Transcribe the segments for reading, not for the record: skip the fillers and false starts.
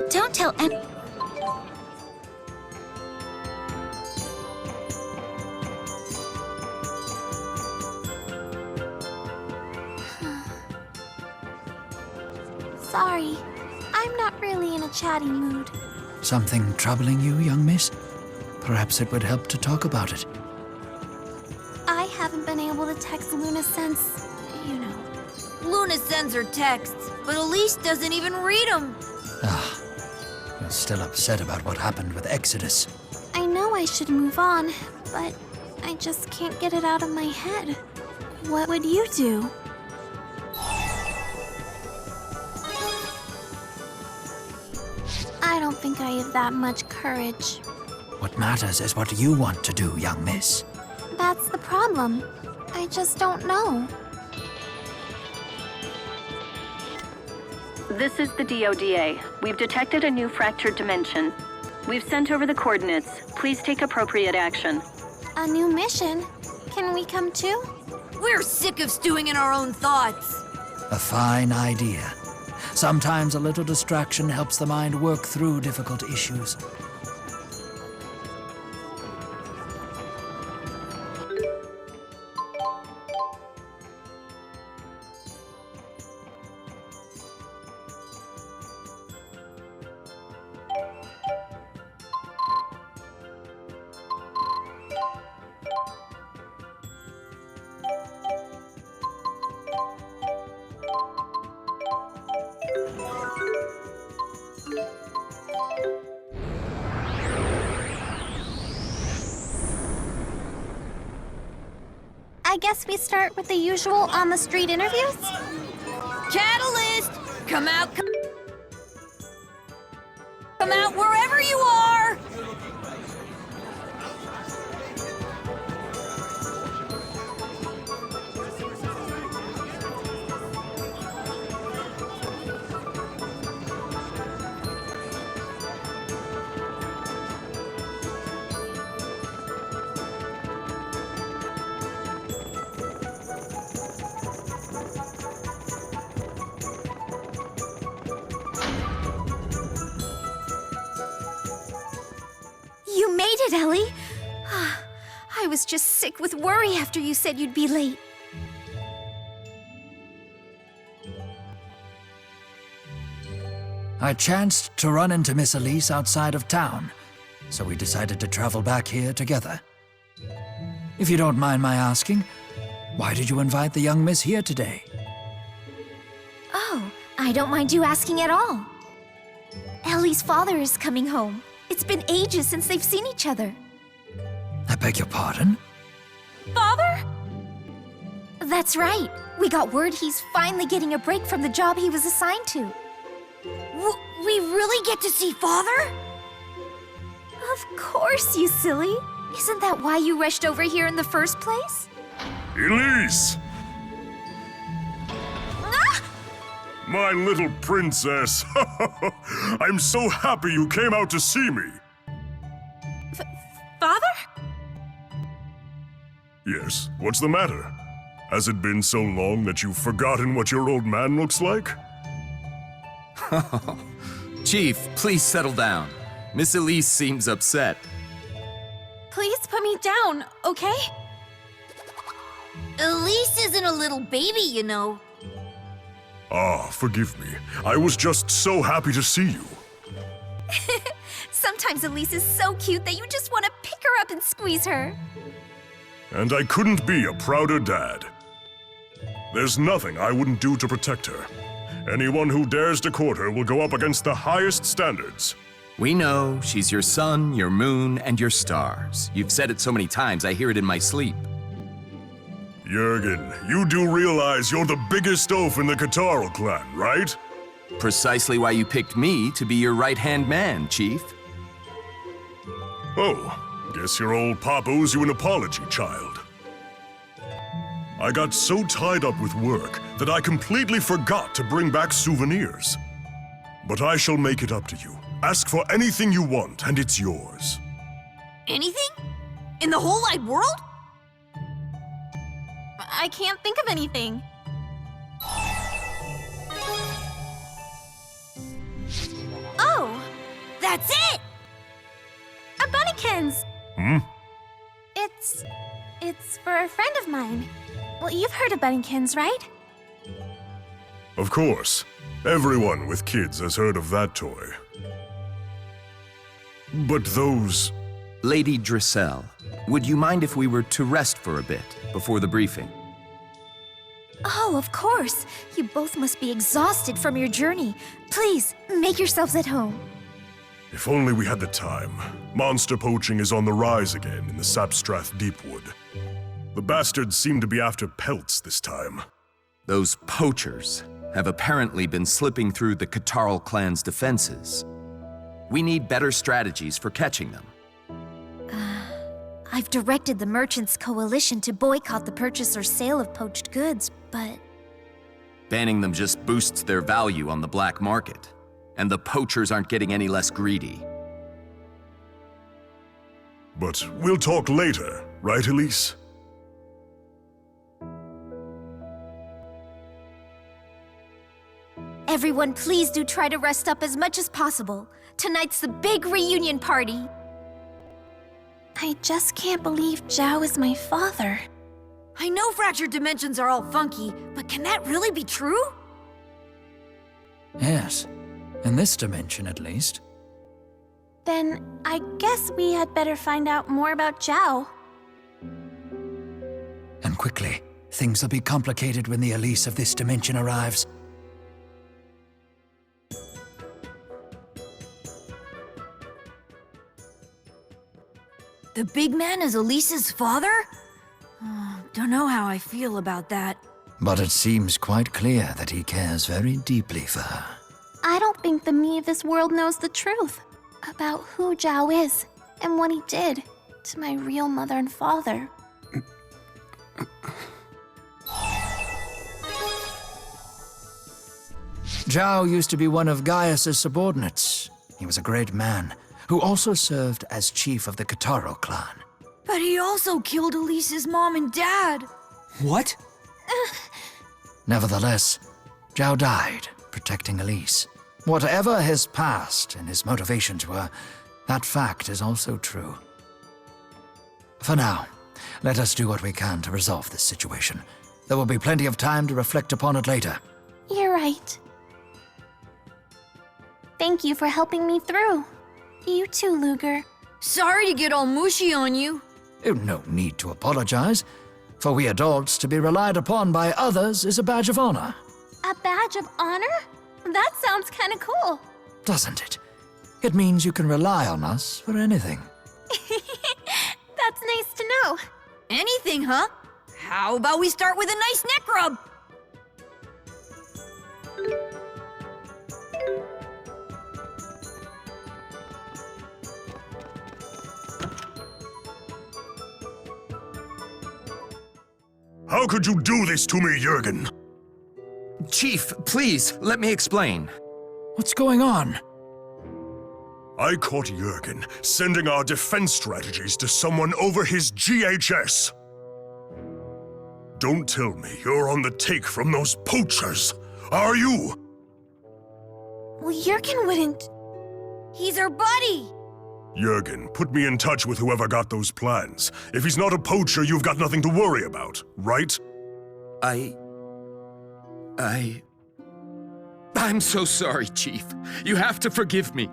Don't tell any... Sorry, I'm not really in a chatty mood. Something troubling you, young miss? Perhaps it would help to talk about it. I haven't been able to text Luna since, you know. Luna sends her texts, but Elise doesn't even read them. Ah, you're still upset about what happened with Exodus. I know I should move on, but I just can't get it out of my head. What would you do? I don't think I have that much courage. What matters is what you want to do, young miss. That's the problem. I just don't know. This is the DODA. We've detected a new fractured dimension. We've sent over the coordinates. Please take appropriate action. A new mission? Can we come too? We're sick of stewing in our own thoughts. A fine idea. Sometimes a little distraction helps the mind work through difficult issues. I guess we start with the usual on-the-street interviews? Catalyst! Come out, come out wherever you are! You made it, Ellie! I was just sick with worry after you said you'd be late. I chanced to run into Miss Elise outside of town, so we decided to travel back here together. If you don't mind my asking, why did you invite the young miss here today? Oh, I don't mind you asking at all. Ellie's father is coming home. It's been ages since they've seen each other. I beg your pardon? Father? That's right. We got word he's finally getting a break from the job he was assigned to. We really get to see Father? Of course, you silly. Isn't that why you rushed over here in the first place? Elise! Ah! My little princess! I'm so happy you came out to see me! Father? Yes, what's the matter? Has it been so long that you've forgotten what your old man looks like? Chief, please settle down. Miss Elise seems upset. Please put me down, okay? Elise isn't a little baby, you know. Ah, forgive me. I was just so happy to see you. Sometimes Elise is so cute that you just want to pick her up and squeeze her. And I couldn't be a prouder dad. There's nothing I wouldn't do to protect her. Anyone who dares to court her will go up against the highest standards. We know she's your sun, your moon, and your stars. You've said it so many times, I hear it in my sleep. Jurgen, you do realize you're the biggest oaf in the Kataro clan, right? Precisely why you picked me to be your right-hand man, Chief. Oh, guess your old pop owes you an apology, child. I got so tied up with work that I completely forgot to bring back souvenirs. But I shall make it up to you. Ask for anything you want, and it's yours. Anything? In the whole wide world? I can't think of anything. Oh, That's it! A bunnykins! Hmm? It's for a friend of mine. Well, you've heard of bunnykins, right? Of course. Everyone with kids has heard of that toy. But those... Lady Drissel, would you mind if we were to rest for a bit before the briefing? Oh, of course. You both must be exhausted from your journey. Please, make yourselves at home. If only we had the time. Monster poaching is on the rise again in the Sapstrath Deepwood. The bastards seem to be after pelts this time. Those poachers have apparently been slipping through the Catarl clan's defenses. We need better strategies for catching them. I've directed the Merchants Coalition to boycott the purchase or sale of poached goods, but... Banning them just boosts their value on the black market, and the poachers aren't getting any less greedy. But we'll talk later, right, Elise? Everyone, please do try to rest up as much as possible. Tonight's the big reunion party. I just can't believe Zhao is my father. I know fractured dimensions are all funky, but can that really be true? Yes. In this dimension, at least. Then I guess we had better find out more about Zhao. And quickly. Things will be complicated when the Elise of this dimension arrives. The big man is Elise's father? Don't know how I feel about that. But it seems quite clear that he cares very deeply for her. I don't think the me of this world knows the truth about who Zhao is and what he did to my real mother and father. Zhao used to be one of Gaius's subordinates. He was a great man, who also served as chief of the Catarl clan. But he also killed Elise's mom and dad. What? Nevertheless, Zhao died, protecting Elise. Whatever his past and his motivations were, that fact is also true. For now, let us do what we can to resolve this situation. There will be plenty of time to reflect upon it later. You're right. Thank you for helping me through. You too, Luger. Sorry to get all mushy on you. No need to apologize. For we adults, to be relied upon by others is a badge of honor. A badge of honor? That sounds kind of cool. Doesn't it? It means you can rely on us for anything. That's nice to know. Anything, huh? How about we start with a nice neck rub? How could you do this to me, Jurgen? Chief, please, let me explain. What's going on? I caught Jurgen sending our defense strategies to someone over his GHS. Don't tell me you're on the take from those poachers, are you? Well, Jurgen wouldn't... He's our buddy. Jurgen, put me in touch with whoever got those plans. If he's not a poacher, you've got nothing to worry about, right? I'm so sorry, Chief. You have to forgive me.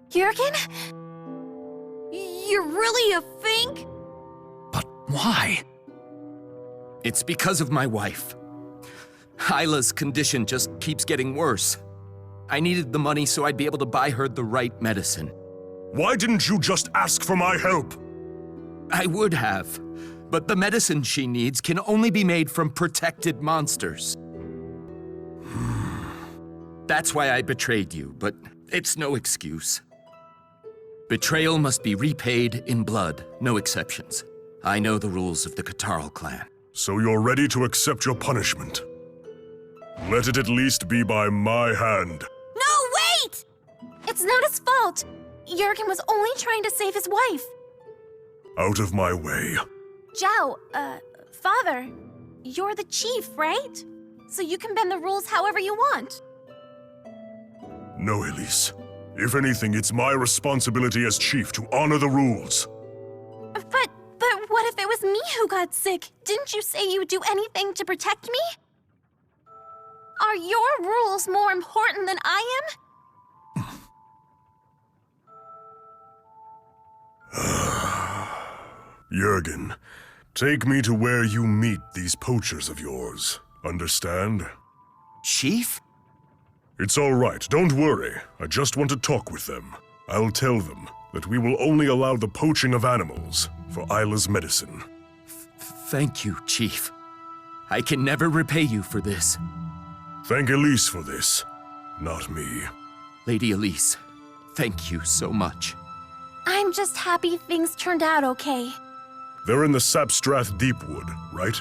Jurgen? You're really a fink? But why? It's because of my wife. Hyla's condition just keeps getting worse. I needed the money so I'd be able to buy her the right medicine. Why didn't you just ask for my help? I would have, but the medicine she needs can only be made from protected monsters. That's why I betrayed you, but it's no excuse. Betrayal must be repaid in blood, no exceptions. I know the rules of the Catarl clan. So you're ready to accept your punishment. Let it at least be by my hand. No, wait! It's not his fault. Jurgen was only trying to save his wife. Out of my way. Zhao, father, you're the chief, right? So you can bend the rules however you want. No, Elise. If anything, it's my responsibility as chief to honor the rules. But what if it was me who got sick? Didn't you say you would do anything to protect me? Are your rules more important than I am? Jurgen, take me to where you meet these poachers of yours. Understand? Chief? It's all right, don't worry. I just want to talk with them. I'll tell them that we will only allow the poaching of animals for Isla's medicine. Thank you, Chief. I can never repay you for this. Thank Elise for this, not me. Lady Elise, thank you so much. I'm just happy things turned out okay. They're in the Sapstrath Deepwood, right?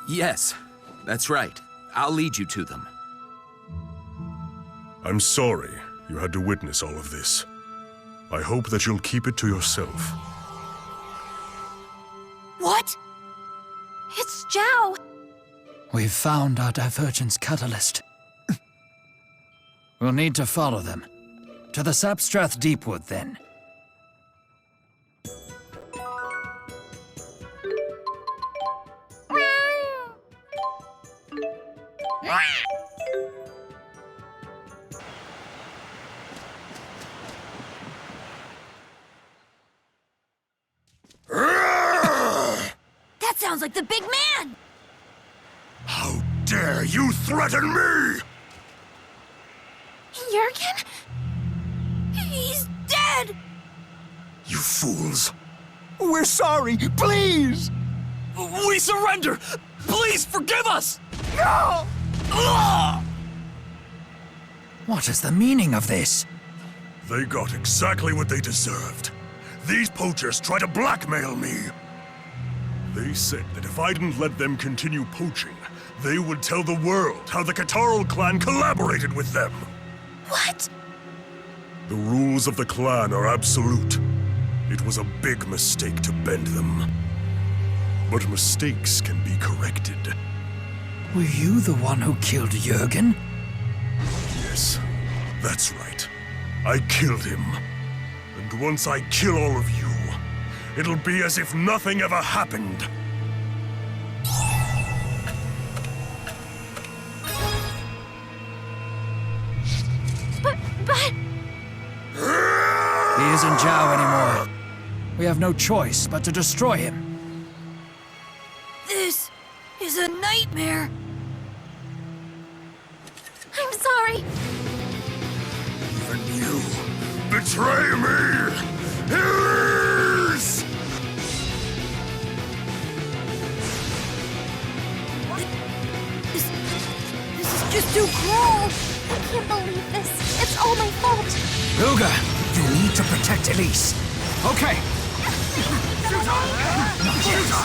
Yes, that's right. I'll lead you to them. I'm sorry you had to witness all of this. I hope that you'll keep it to yourself. What? It's Zhao! We've found our divergence catalyst. We'll need to follow them. To the Sapstrath Deepwood, then. That sounds like the big man! How dare you threaten me! Jurgen? He's dead! You fools! We're sorry, please! We surrender! Please forgive us! What is the meaning of this? They got exactly what they deserved. These poachers try to blackmail me. They said that if I didn't let them continue poaching, they would tell the world how the Catarl clan collaborated with them. What? The rules of the clan are absolute. It was a big mistake to bend them. But mistakes can be corrected. Were you the one who killed Jurgen? Yes, that's right. I killed him. And once I kill all of you, it'll be as if nothing ever happened. But... He isn't Zhao anymore. We have no choice but to destroy him. This is a nightmare. I'm sorry. Even you betray me! Elise! This is just too cruel. I can't believe this. It's all my fault. Luga, you need to protect Elise. Okay.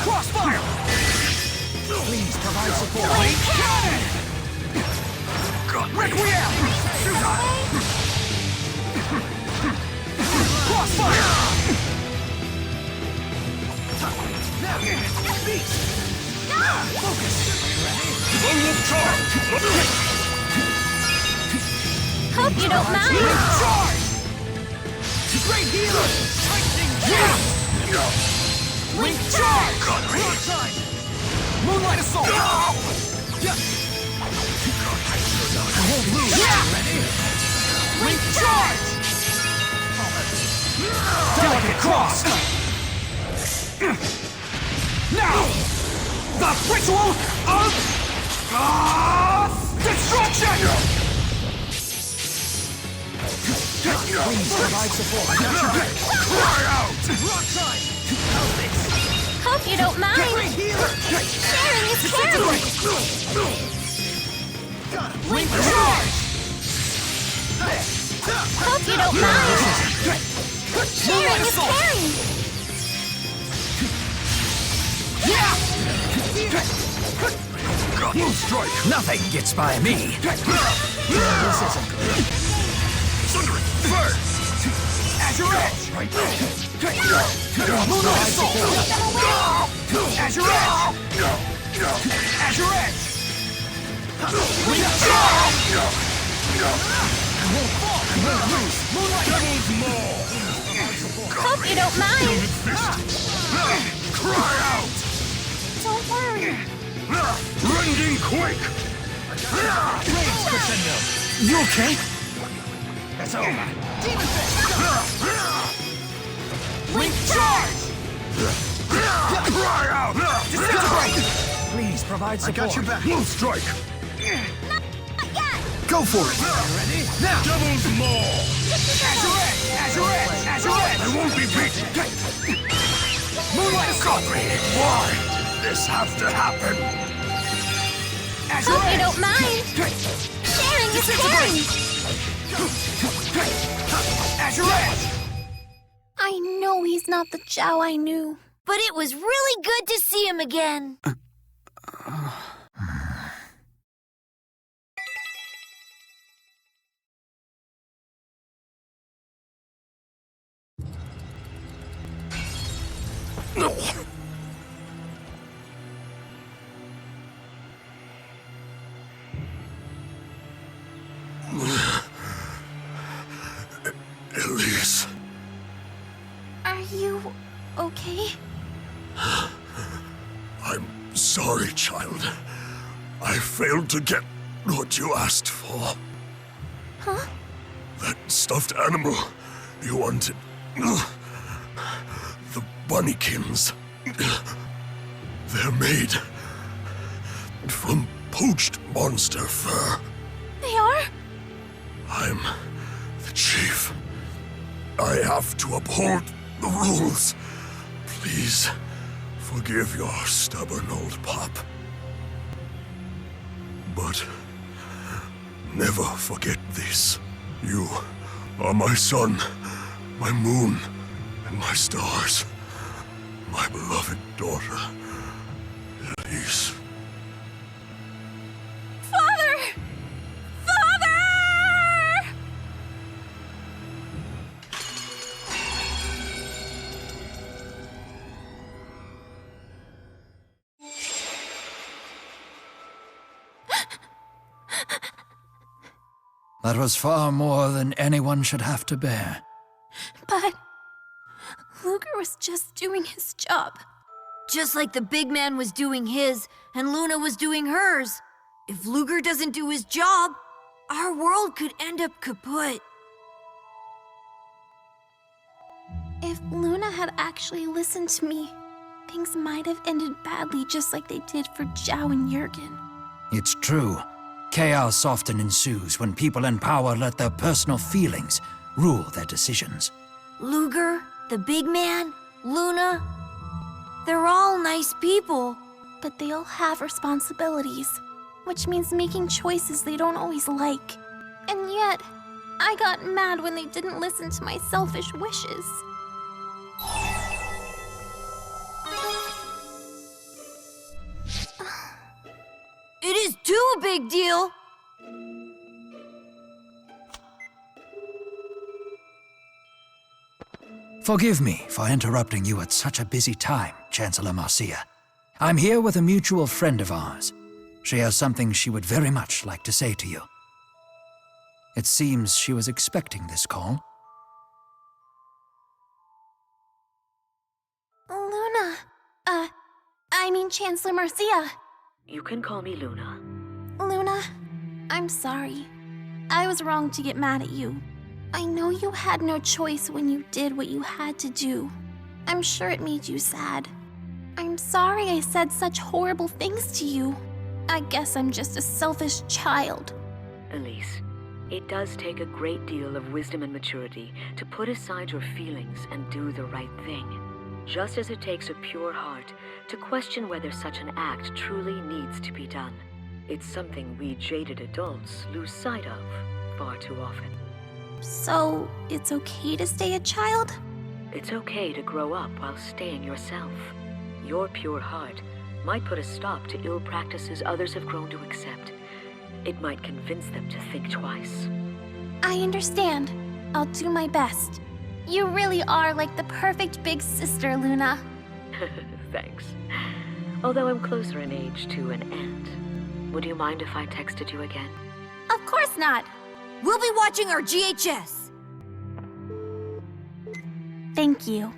Crossfire! Please provide support. Requiem! Crossfire! Hope you don't mind. Charge! Great healer! Link charge! Broadside! Moonlight assault! Hold loose! Link charge! Delicate cross! Now! The ritual of destruction! Please provide support. Cry out! Broadside! Hope you don't mind. Sharing is caring. Link charge! Hope you don't mind. Sharing is caring. Moon strike! Nothing gets by me. This isn't good. Sundering! Fire! Azure Edge! Moonlight assault! Azure Edge! Azure Edge! Link charge! I won't fall! Moonlight! Hope you don't mind. Cry out! Don't worry. Rending quake! Rage crescendo! You okay? It's over! Demon Fist! Link charge! Cry out! Disintegrate! Please provide support. I got your back. Blue strike! Go for it! Ready? Now! Devil's Maw! Azure Edge! Azure Edge! Azure Edge! I won't be beaten! Moonlight Stop me! Why did this have to happen? Azure Hope you Edge! don't mind. Sharing is caring. Azure Edge! I know he's not the Zhao I knew. But it was really good to see him again. Elise, Are you okay? I'm sorry, child. I failed to get what you asked for. Huh? That stuffed animal you wanted. The bunnykins. They're made from poached monster fur. They are? I'm the chief. I have to uphold the rules. Please forgive your stubborn old pop. But never forget this. You are my sun, my moon, and my stars. My beloved daughter, Elise. Father! Father! That was far more than anyone should have to bear. But Luger was just doing his job. Just like the big man was doing his, and Luna was doing hers. If Luger doesn't do his job, our world could end up kaput. If Luna had actually listened to me, things might have ended badly just like they did for Zhao and Jurgen. It's true. Chaos often ensues when people in power let their personal feelings rule their decisions. Luger, the big man, Luna, they're all nice people. But they all have responsibilities, which means making choices they don't always like. And yet, I got mad when they didn't listen to my selfish wishes. It is too a big deal. Forgive me for interrupting you at such a busy time, Chancellor Marcia. I'm here with a mutual friend of ours. She has something she would very much like to say to you. It seems she was expecting this call. Luna. I mean Chancellor Marcia. You can call me Luna. Luna, I'm sorry. I was wrong to get mad at you. I know you had no choice when you did what you had to do. I'm sure it made you sad. I'm sorry I said such horrible things to you. I guess I'm just a selfish child. Elise, it does take a great deal of wisdom and maturity to put aside your feelings and do the right thing. Just as it takes a pure heart to question whether such an act truly needs to be done. It's something we jaded adults lose sight of far too often. So, it's okay to stay a child? It's okay to grow up while staying yourself. Your pure heart might put a stop to ill practices others have grown to accept. It might convince them to think twice. I understand. I'll do my best. You really are like the perfect big sister, Luna. Thanks. Although I'm closer in age to an aunt. Would you mind if I texted you again? Of course not. We'll be watching our GHS. Thank you.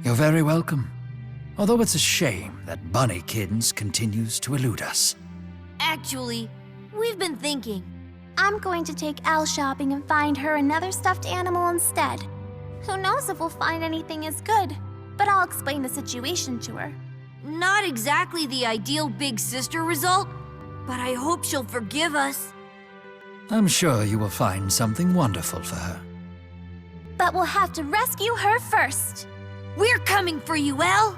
You're very welcome. Although it's a shame that Bunnykins continues to elude us. Actually, we've been thinking. I'm going to take Elle shopping and find her another stuffed animal instead. Who knows if we'll find anything as good, but I'll explain the situation to her. Not exactly the ideal big sister result, but I hope she'll forgive us. I'm sure you will find something wonderful for her. But we'll have to rescue her first. We're coming for you, Elle!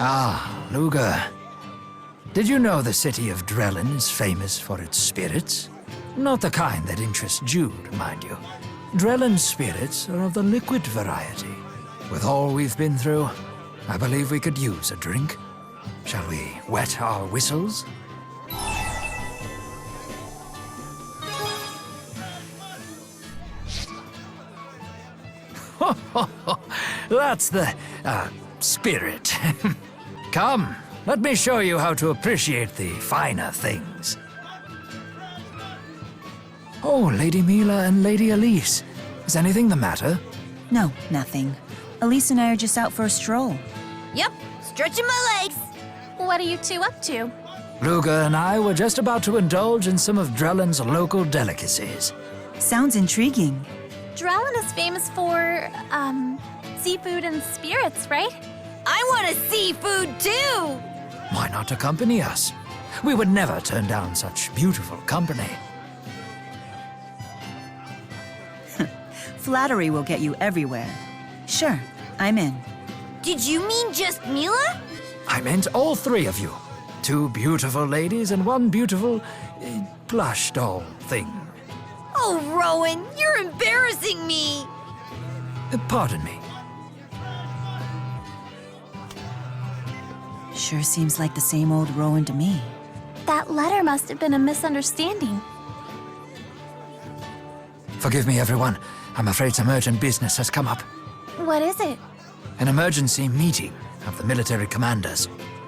Ah, Luger. Did you know the city of Drellin is famous for its spirits? Not the kind that interest Jude, mind you. Drellin's spirits are of the liquid variety. With all we've been through, I believe we could use a drink. Shall we wet our whistles? That's the, spirit. Come, let me show you how to appreciate the finer things. Oh, Lady Mila and Lady Elise. Is anything the matter? No, nothing. Elise and I are just out for a stroll. Yep, stretching my legs. What are you two up to? Luger and I were just about to indulge in some of Drellin's local delicacies. Sounds intriguing. Drellin is famous for, seafood and spirits, right? I want to see food too! Why not accompany us? We would never turn down such beautiful company. Flattery will get you everywhere. Sure, I'm in. Did you mean just Mila? I meant all three of you. Two beautiful ladies and one beautiful plush doll thing. Oh, Rowan, you're embarrassing me! Pardon me. Sure seems like the same old Rowan to me. That letter must have been a misunderstanding. Forgive me, everyone. I'm afraid some urgent business has come up. What is it? An emergency meeting of the military commanders.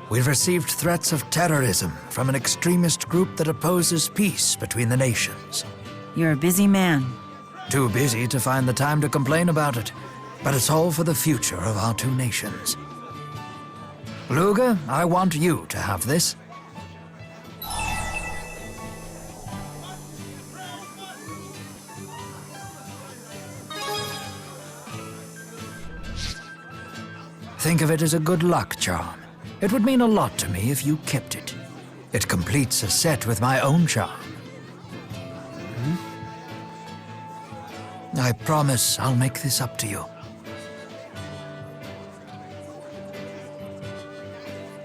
We've received threats of terrorism from an extremist group that opposes peace between the nations. You're a busy man. Too busy to find the time to complain about it, but it's all for the future of our two nations. Luger, I want you to have this. Think of it as a good luck charm. It would mean a lot to me if you kept it. It completes a set with my own charm. I promise I'll make this up to you.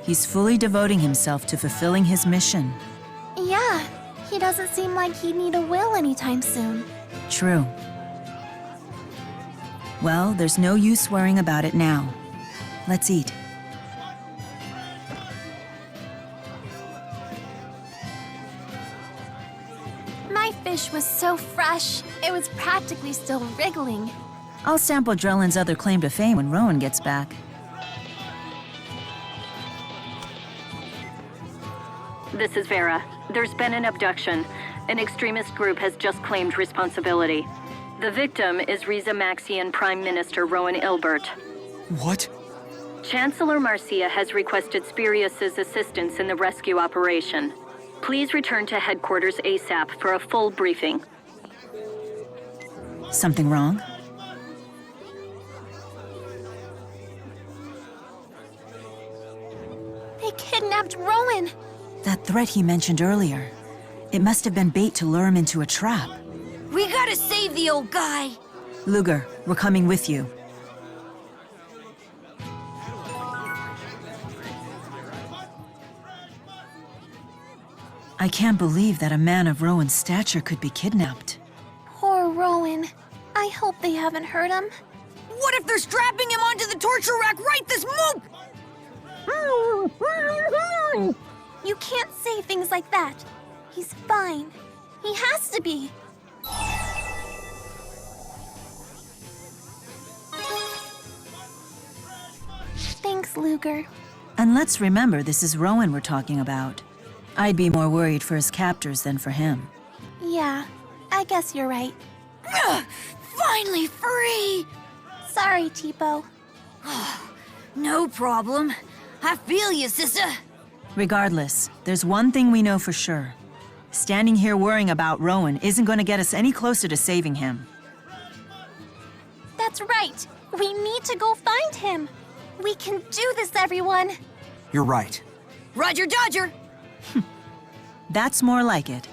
He's fully devoting himself to fulfilling his mission. Yeah, he doesn't seem like he'd need a will anytime soon. True. Well, there's no use worrying about it now. Let's eat. My fish was so fresh, it was practically still wriggling. I'll sample Drellin's other claim to fame when Rowan gets back. This is Vera. There's been an abduction. An extremist group has just claimed responsibility. The victim is Riza Maxian Prime Minister Rowan Ilbert. What? Chancellor Marcia has requested Spirius's assistance in the rescue operation. Please return to headquarters ASAP for a full briefing. Something wrong? They They kidnapped Rowan! That threat he mentioned earlier. It must have been bait to lure him into a trap. We gotta save the old guy. Luger, we're coming with you. I can't believe that a man of Rowan's stature could be kidnapped. Poor Rowan. I hope they haven't hurt him. What if they're strapping him onto the torture rack right this moment? You can't say things like that. He's fine. He has to be. Thanks, Luger. And let's remember this is Rowan we're talking about. I'd be more worried for his captors than for him. Yeah, I guess you're right. Finally free! Sorry, Tipo. No problem. I feel you, sister. Regardless, there's one thing we know for sure. Standing here worrying about Rowan isn't going to get us any closer to saving him. That's right. We need to go find him. We can do this, everyone. You're right. Roger Dodger! That's more like it.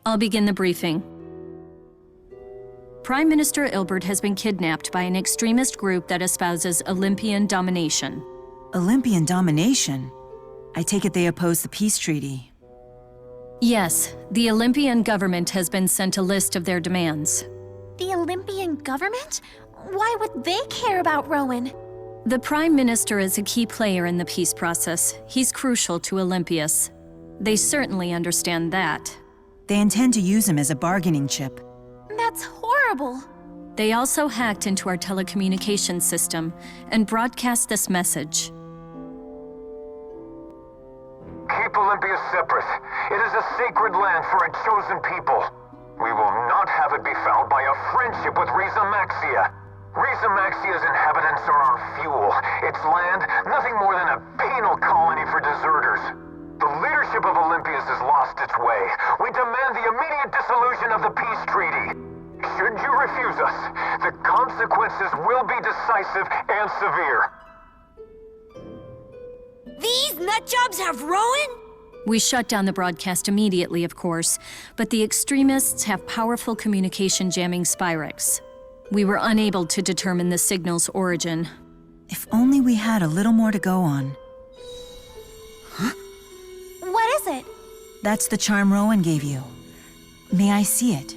I'll begin the briefing. Prime Minister Ilbert has been kidnapped by an extremist group that espouses Olympian domination. Olympian domination? I take it they oppose the peace treaty. Yes, the Olympian government has been sent a list of their demands. The Olympian government? Why would they care about Rowan? The Prime Minister is a key player in the peace process. He's crucial to Olympius. They certainly understand that. They intend to use him as a bargaining chip. That's horrible. They also hacked into our telecommunications system and broadcast this message. Keep Olympia separate. It is a sacred land for a chosen people. We will not have it befouled by a friendship with Riza Maxia. Riza Maxia's inhabitants are our fuel. Its land, nothing more than a penal colony for deserters. The leadership of Olympias has lost its way. We demand the immediate dissolution of the peace treaty. Should you refuse us, the consequences will be decisive and severe. These nutjobs have Rowan? We shut down the broadcast immediately, of course, but the extremists have powerful communication jamming Spyrex. We were unable to determine the signal's origin. If only we had a little more to go on. What is it? That's the charm Rowan gave you. May I see it?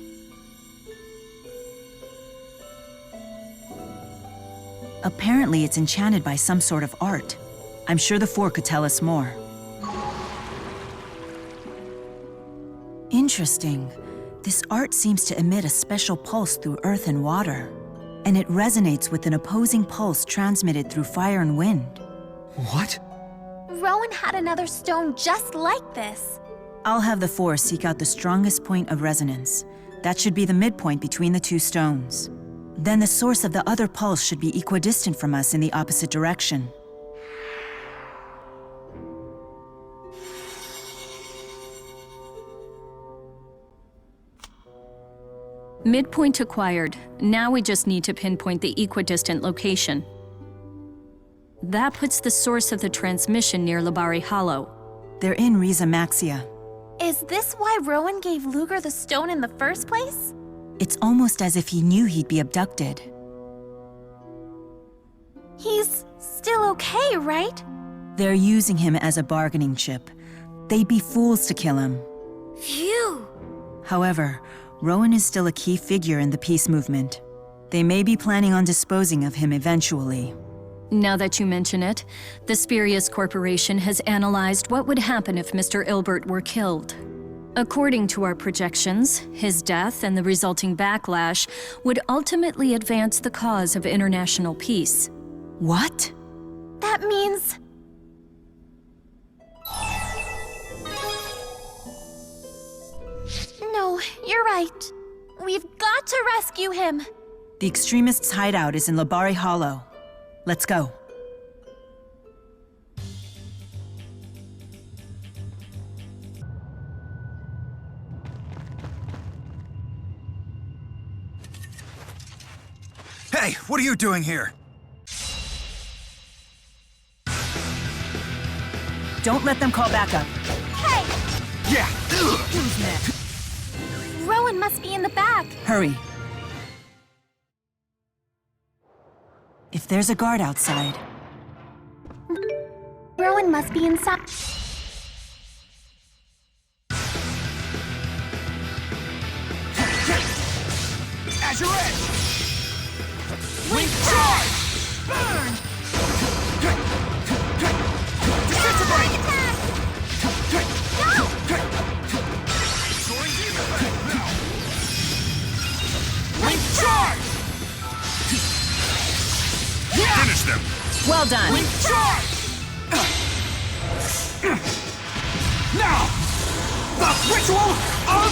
Apparently it's enchanted by some sort of art. I'm sure the Four could tell us more. Interesting. This art seems to emit a special pulse through earth and water, and it resonates with an opposing pulse transmitted through fire and wind. What? Rowan had another stone just like this. I'll have the Four seek out the strongest point of resonance. That should be the midpoint between the two stones. Then the source of the other pulse should be equidistant from us in the opposite direction. Midpoint acquired. Now we just need to pinpoint the equidistant location. That puts the source of the transmission near Labari Hollow. They're in Riza Maxia. Is this why Rowan gave Luger the stone in the first place? It's almost as if he knew he'd be abducted. He's still okay, right? They're using him as a bargaining chip. They'd be fools to kill him. Phew! However, Rowan is still a key figure in the peace movement. They may be planning on disposing of him eventually. Now that you mention it, the Spurious Corporation has analyzed what would happen if Mr. Ilbert were killed. According to our projections, his death and the resulting backlash would ultimately advance the cause of international peace. What? That means... you're right. We've got to rescue him. The extremists' hideout is in Labari Hollow. Let's go. Hey, what are you doing here? Don't let them call back up. Hey! Yeah! Who's next? Rowan must be in the back. Hurry. If there's a guard outside, Rowan must be inside. Azure Edge! Link charge! Burn! Disintegrate! Link charge! Finish them! well done. Link charge! Now! The ritual of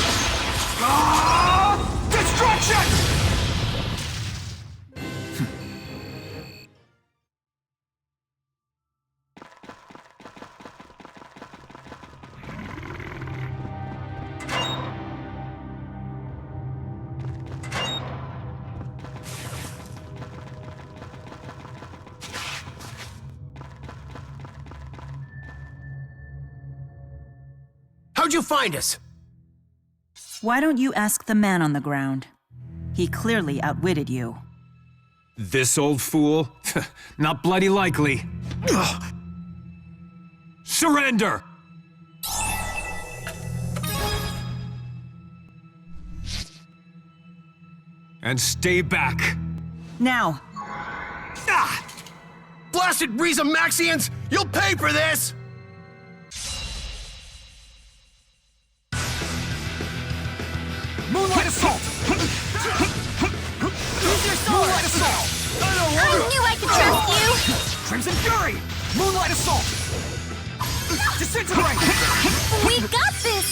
destruction! How'd you find us? Why don't you ask the man on the ground? He clearly outwitted you. This old fool? Not bloody likely. Ugh. Surrender! And stay back. Now, Ah! Blasted Maxians! You'll pay for this! Moonlight Assault! Use your sword! Moonlight Assault! I knew I could trust you! Crimson Fury! Moonlight Assault! Disintegrate! We got this!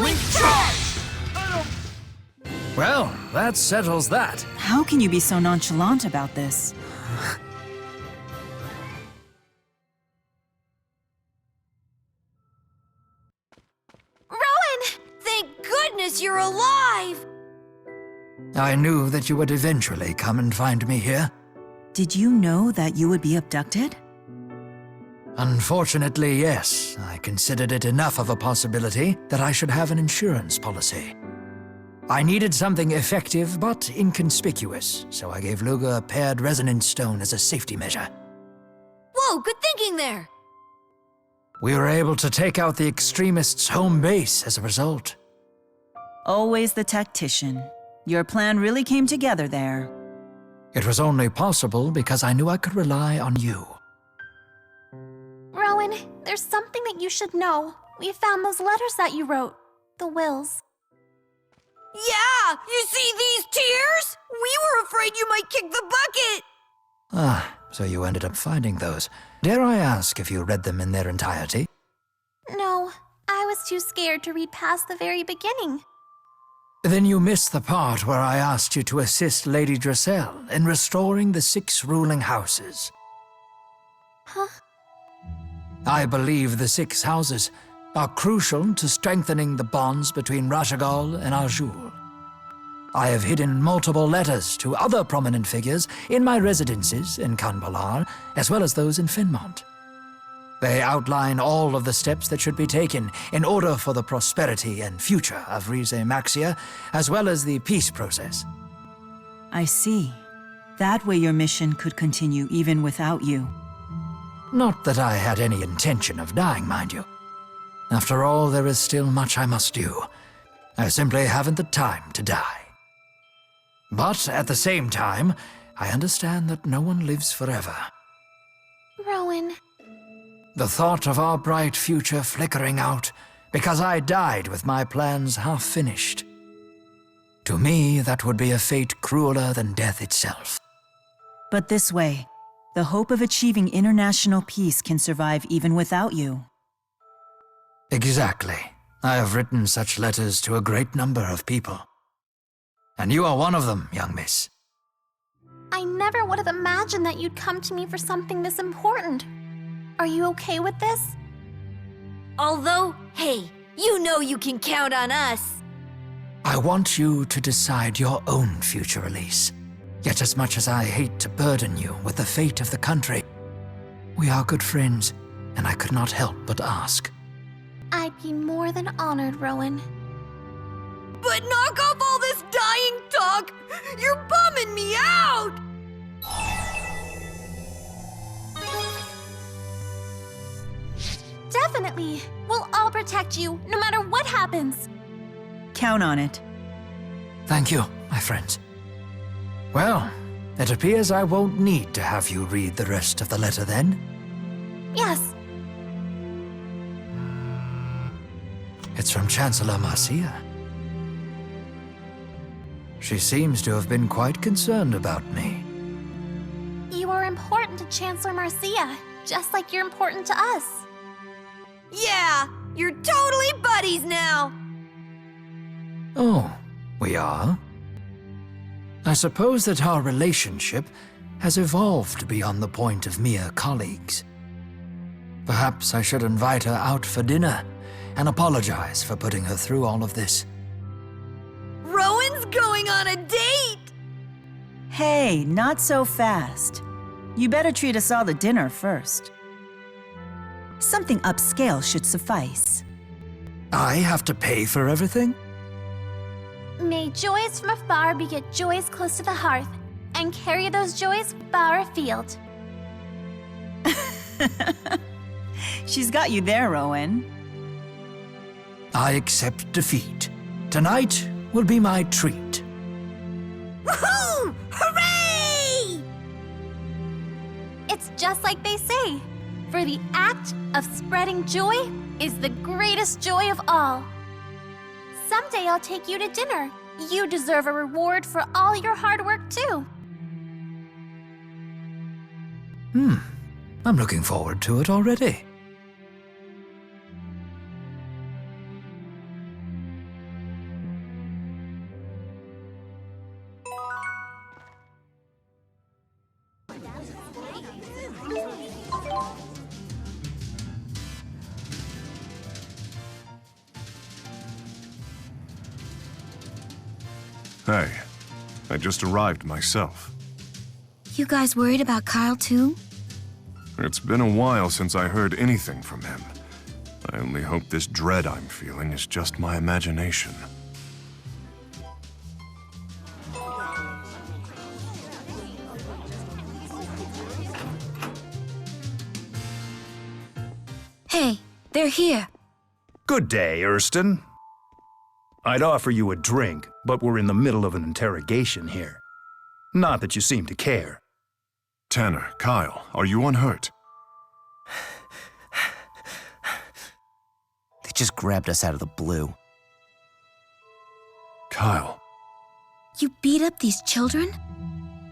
Link charge! Well, that settles that. how can you be so nonchalant about this? Rowan! Thank goodness you're alive! I knew that you would eventually come and find me here. Did you know that you would be abducted? Unfortunately, yes. I considered it enough of a possibility that I should have an insurance policy. I needed something effective but inconspicuous, so I gave Luga a paired resonance stone as a safety measure. Whoa, good thinking there! We were able to take out the extremists' home base as a result. Always the tactician. Your plan really came together there. It was only possible because I knew I could rely on you. Rowan, there's something that you should know. We found those letters that you wrote. The wills. Yeah! You see these tears? We were afraid you might kick the bucket! Ah, so you ended up finding those. Dare I ask if you read them in their entirety? No, I was too scared to read past the very beginning. Then you missed the part where I asked you to assist Lady Dressel in restoring the 6 ruling houses. Huh? I believe the 6 houses are crucial to strengthening the bonds between Rashagal and Arjul. I have hidden multiple letters to other prominent figures in my residences in Kanbalar, as well as those in Finmont. They outline all of the steps that should be taken in order for the prosperity and future of Rize Maxia, as well as the peace process. I see. That way your mission could continue even without you. Not that I had any intention of dying, mind you. After all, there is still much I must do. I simply haven't the time to die. But at the same time, I understand that no one lives forever. Rowan. The thought of our bright future flickering out because I died with my plans half finished. To me, that would be a fate crueler than death itself. But this way, the hope of achieving international peace can survive even without you. Exactly. I have written such letters to a great number of people. And you are one of them, young miss. I never would have imagined that you'd come to me for something this important. Are you okay with this? Although, hey, you know you can count on us. I want you to decide your own future, Elise. Yet as much as I hate to burden you with the fate of the country, we are good friends, and I could not help but ask. I'd be more than honored, Rowan. But knock off all this dying talk! You're bumming me out! Definitely! We'll all protect you, no matter what happens! Count on it. Thank you, my friends. Well, it appears I won't need to have you read the rest of the letter then. Yes. It's from Chancellor Marcia. She seems to have been quite concerned about me. You are important to Chancellor Marcia, just like you're important to us. Yeah, you're totally buddies now! Oh, we are? I suppose that our relationship has evolved beyond the point of mere colleagues. Perhaps I should invite her out for dinner and apologize for putting her through all of this. Rowan's going on a date! Hey, not so fast. You better treat us all to dinner first. Something upscale should suffice. I have to pay for everything? May joys from afar beget joys close to the hearth, and carry those joys far afield. She's got you there, Rowan. I accept defeat. Tonight will be my treat. Woohoo! Hooray! It's just like they say, for the act of spreading joy is the greatest joy of all. Someday I'll take you to dinner. You deserve a reward for all your hard work, too. I'm looking forward to it already. Hey, I just arrived myself. You guys worried about Kyle too? It's been a while since I heard anything from him. I only hope this dread I'm feeling is just my imagination. Hey, they're here. Good day, Erston. I'd offer you a drink, but we're in the middle of an interrogation here. Not that you seem to care. Tanner, Kyle, are you unhurt? They just grabbed us out of the blue. Kyle. You beat up these children?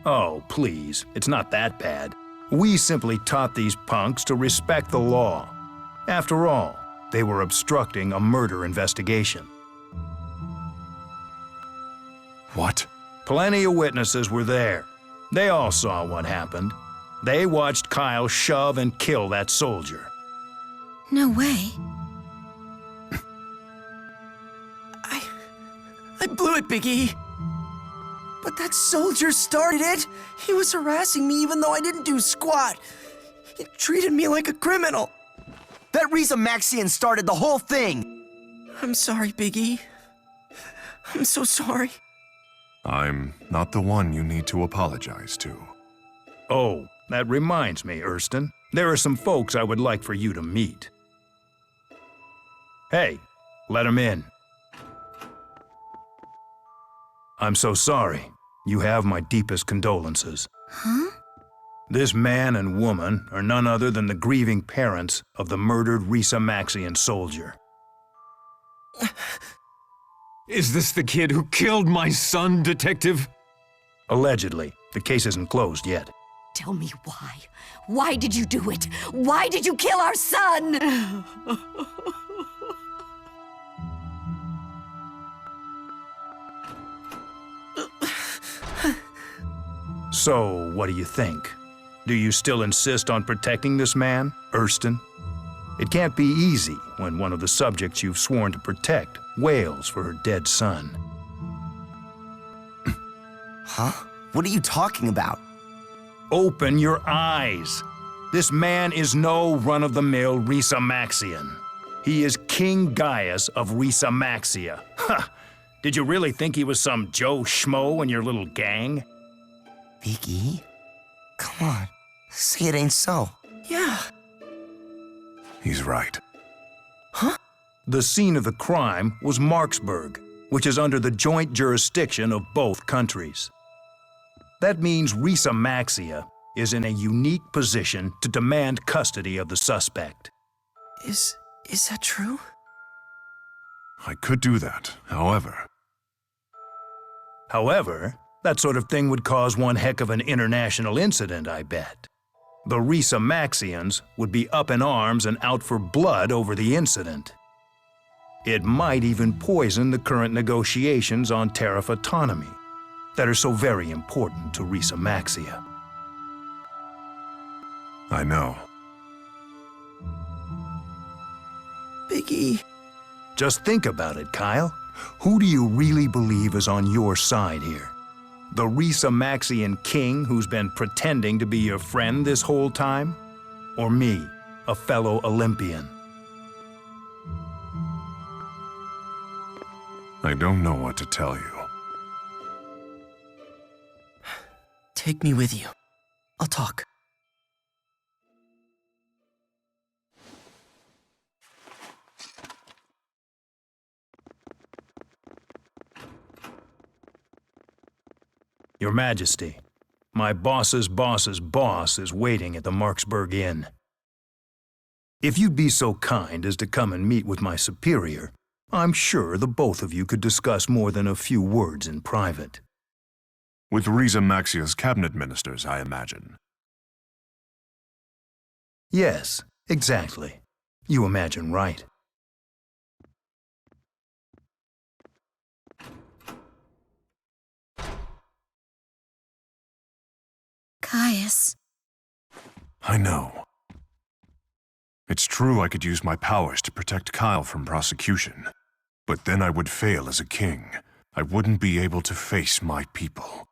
Oh, please, it's not that bad. We simply taught these punks to respect the law. After all, they were obstructing a murder investigation. What? Plenty of witnesses were there. They all saw what happened. They watched Kyle shove and kill that soldier. No way. I blew it, Big E. But that soldier started it. He was harassing me even though I didn't do squat. He treated me like a criminal. That Riza Maxian started the whole thing! I'm sorry, Big E. I'm so sorry. I'm not the one you need to apologize to. Oh, that reminds me, Erston. There are some folks I would like for you to meet. Hey, let them in. I'm so sorry. You have my deepest condolences. Huh? This man and woman are none other than the grieving parents of the murdered Riza Maxian soldier. Is this the kid who killed my son, Detective? Allegedly. The case isn't closed yet. Tell me why. Why did you do it? Why did you kill our son? So, what do you think? Do you still insist on protecting this man, Erston? It can't be easy when one of the subjects you've sworn to protect wails for her dead son. Huh? What are you talking about? Open your eyes! This man is no run-of-the-mill Rhysamaxian. He is King Gaius of Rhysamaxia. Ha! Did you really think he was some Joe Schmo in your little gang? Big E? Come on, say it ain't so. Yeah. He's right. Huh? The scene of the crime was Marksburg, which is under the joint jurisdiction of both countries. That means Rhysamaxia is in a unique position to demand custody of the suspect. Is that true? I could do that, however. However, that sort of thing would cause one heck of an international incident, I bet. The Rhysamaxians would be up in arms and out for blood over the incident. It might even poison the current negotiations on tariff autonomy that are so very important to Rhysamaxia. I know. Big E. Just think about it, Kyle. Who do you really believe is on your side here? The Rhysamaxian king who's been pretending to be your friend this whole time? Or me, a fellow Olympian? I don't know what to tell you. Take me with you. I'll talk. Your Majesty, my boss's boss's boss is waiting at the Marksburg Inn. If you'd be so kind as to come and meet with my superior, I'm sure the both of you could discuss more than a few words in private. With Rhysamaxia's cabinet ministers, I imagine. Yes, exactly. You imagine right. Gaius. I know. It's true I could use my powers to protect Kyle from prosecution, but then I would fail as a king. I wouldn't be able to face my people.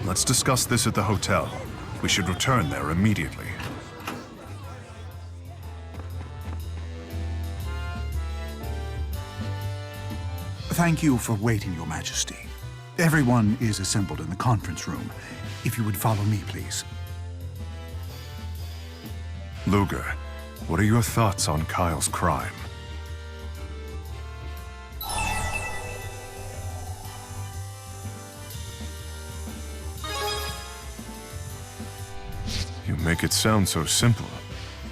Let's discuss this at the hotel. We should return there immediately. Thank you for waiting, Your Majesty. Everyone is assembled in the conference room. If you would follow me, please. Luger, what are your thoughts on Kyle's crime? You make it sound so simple.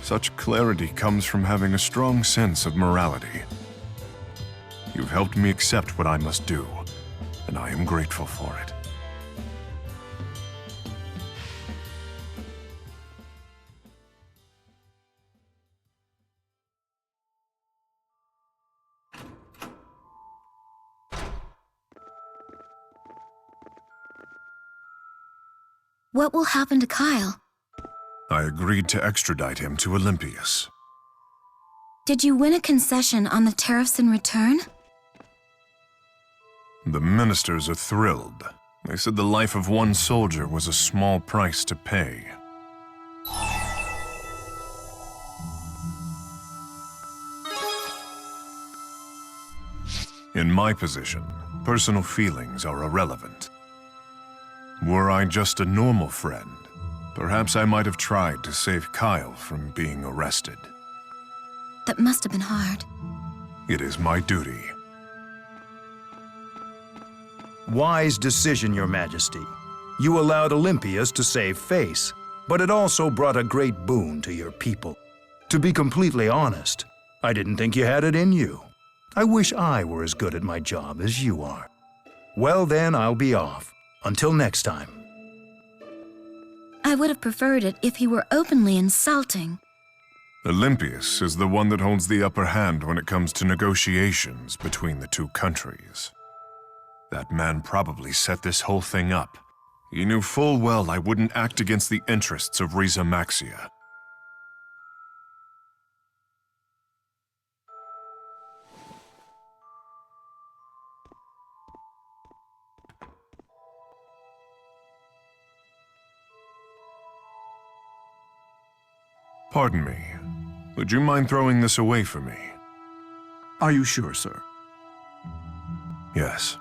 Such clarity comes from having a strong sense of morality. You've helped me accept what I must do, and I am grateful for it. What will happen to Kyle? I agreed to extradite him to Olympias. Did you win a concession on the tariffs in return? The ministers are thrilled. They said the life of one soldier was a small price to pay. In my position, personal feelings are irrelevant. Were I just a normal friend, perhaps I might have tried to save Kyle from being arrested. That must have been hard. It is my duty. Wise decision, Your Majesty. You allowed Olympias to save face, but it also brought a great boon to your people. To be completely honest, I didn't think you had it in you. I wish I were as good at my job as you are. Well then, I'll be off. Until next time. I would have preferred it if he were openly insulting. Olympias is the one that holds the upper hand when it comes to negotiations between the two countries. That man probably set this whole thing up. He knew full well I wouldn't act against the interests of Riza Maxia. Pardon me. Would you mind throwing this away for me? Are you sure, sir? Yes.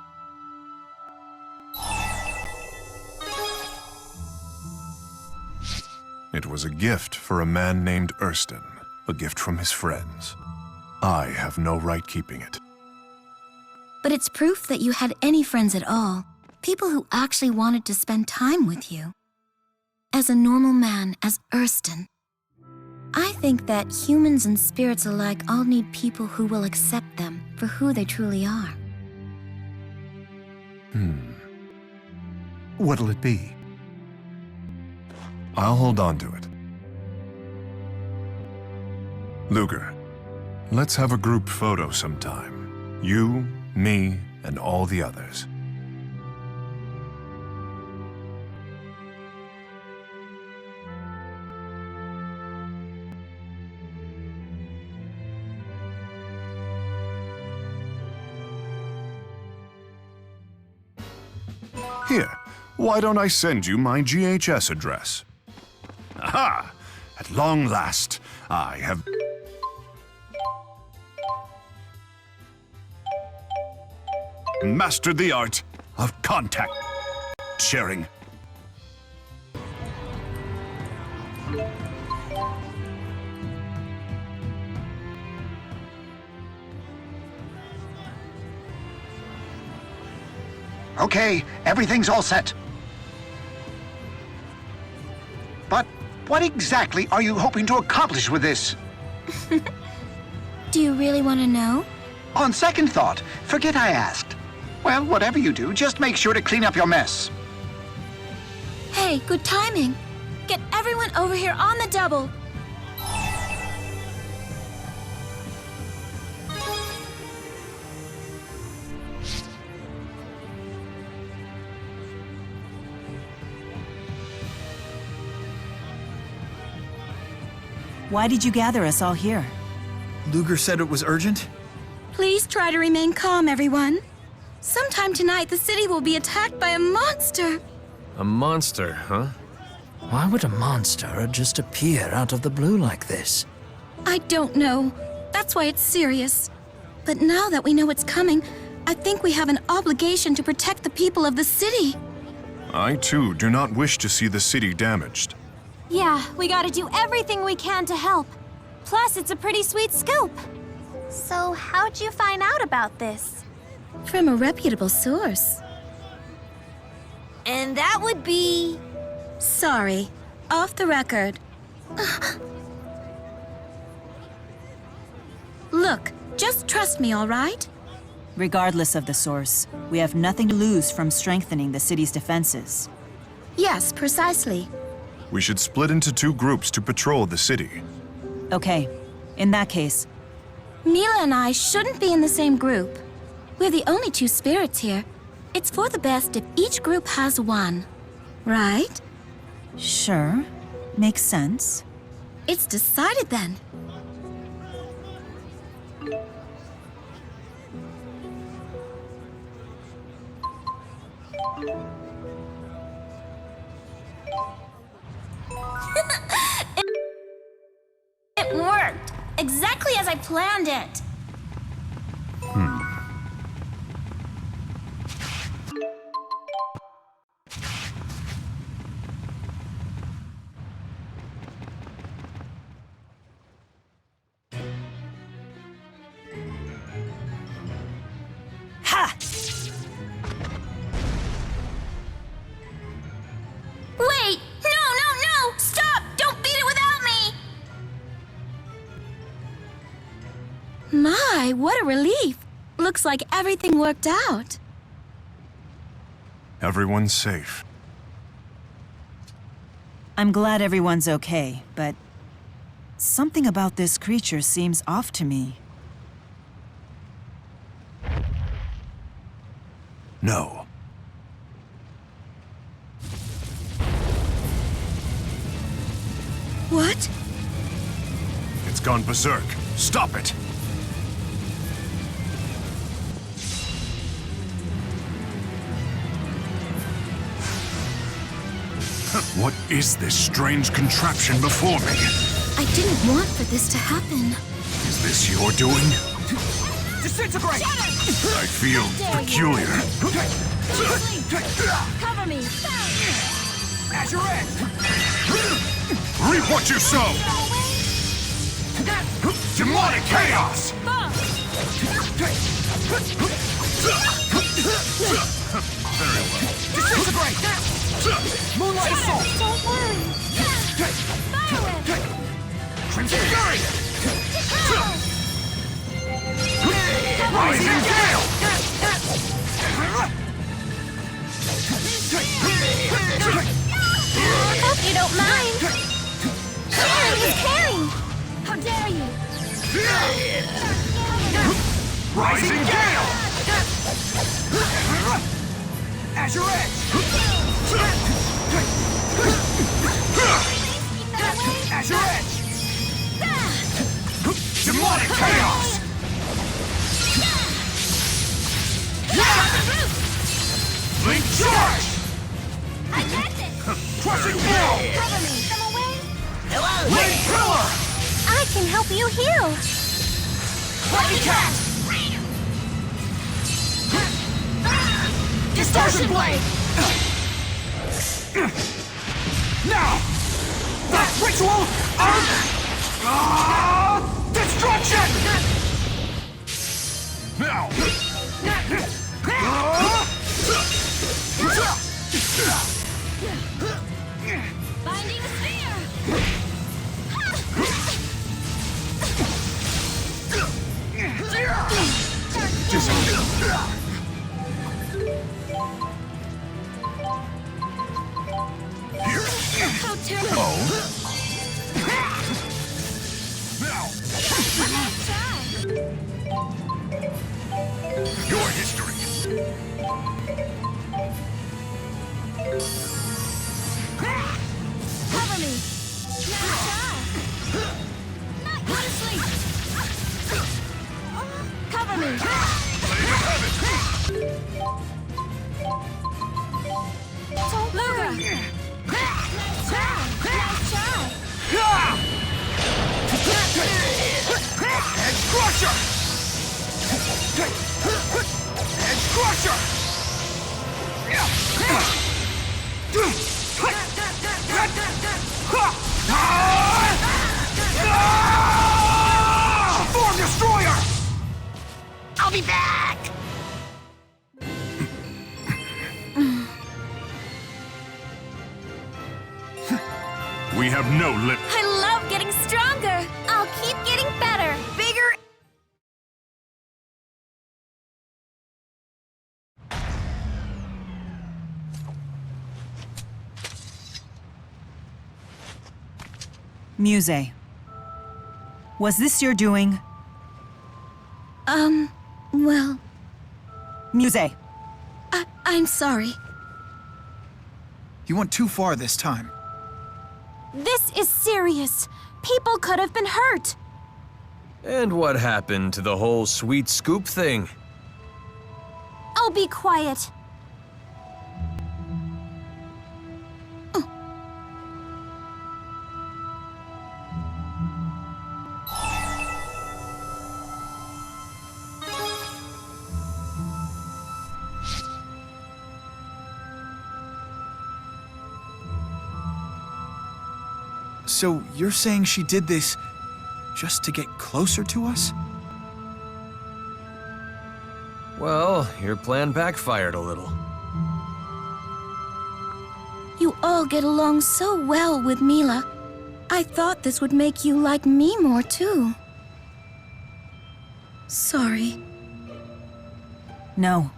It was a gift for a man named Erston, a gift from his friends. I have no right keeping it. But it's proof that you had any friends at all. People who actually wanted to spend time with you. As a normal man, as Erston. I think that humans and spirits alike all need people who will accept them for who they truly are. What'll it be? I'll hold on to it. Luger, let's have a group photo sometime. You, me, and all the others. Here, why don't I send you my GHS address? Aha! At long last, I have... mastered the art of contact sharing. Okay, everything's all set. But what exactly are you hoping to accomplish with this? Do you really want to know? On second thought, forget I asked. Well, whatever you do, just make sure to clean up your mess. Hey, good timing. Get everyone over here on the double. Why did you gather us all here? Luger said it was urgent? Please try to remain calm, everyone. Sometime tonight, the city will be attacked by a monster. A monster, huh? Why would a monster just appear out of the blue like this? I don't know. That's why it's serious. But now that we know what's coming, I think we have an obligation to protect the people of the city. I, too, do not wish to see the city damaged. Yeah, we gotta do everything we can to help. Plus, it's a pretty sweet scoop. So, how'd you find out about this? From a reputable source. And that would be... Sorry. Off the record. Look, just trust me, all right? Regardless of the source, we have nothing to lose from strengthening the city's defenses. Yes, precisely. We should split into two groups to patrol the city. Okay, in that case... Mila and I shouldn't be in the same group. We're the only two spirits here. It's for the best if each group has one. Right? Sure. Makes sense. It's decided then. It worked! Exactly as I planned it! My, what a relief. Looks like everything worked out. Everyone's safe. I'm glad everyone's okay, but something about this creature seems off to me. No. What? It's gone berserk. Stop it! What is this strange contraption before me? I didn't want for this to happen. Is this your doing? Disintegrate! I feel peculiar. Cover me! At your edge! Reap what you sow! Demonic chaos! Very well. Disintegrate! Moonlight assault! Don't worry! Crimson Fury! Rising Gale! Hope you don't mind! Sharing is caring! How dare you! Rising Gale! At your edge! At your edge! Demonic chaos! Blink charge! I got this! Crushing blow! Cover me! Come away! Blink pillar! I can help you heal! Lucky cat! Distortion blade! Now! That ritual of destruction! Now! Binding spear! How terrible! Your history! Cover me! Not go to sleep! Cover me! Don't worry! Nice try! Nice try! Edge Crusher! Edge Crusher! Form Destroyer! I'll be back! We have no limit. I love getting stronger! I'll keep getting better! Bigger! Muse. Was this your doing? Well, Muse. I'm sorry. You went too far this time. This is serious! People could have been hurt! And what happened to the whole sweet scoop thing? I'll be quiet. So you're saying she did this just to get closer to us? Well, your plan backfired a little. You all get along so well with Mila. I thought this would make you like me more, too. Sorry. No.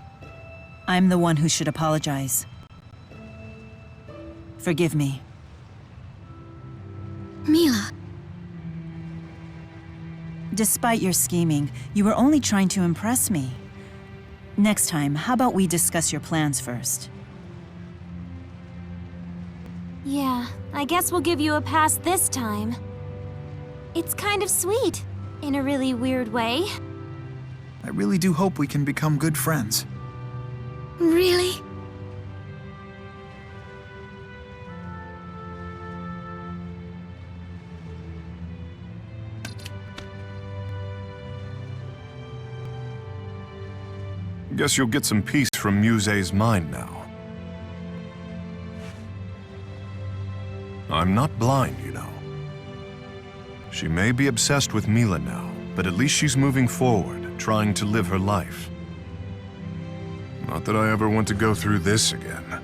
I'm the one who should apologize. Forgive me. Mila. Despite your scheming, you were only trying to impress me. Next time, how about we discuss your plans first? Yeah, I guess we'll give you a pass this time. It's kind of sweet, in a really weird way. I really do hope we can become good friends. Really? Guess you'll get some peace from Muse's mind now. I'm not blind, you know. She may be obsessed with Mila now, but at least she's moving forward, trying to live her life. Not that I ever want to go through this again.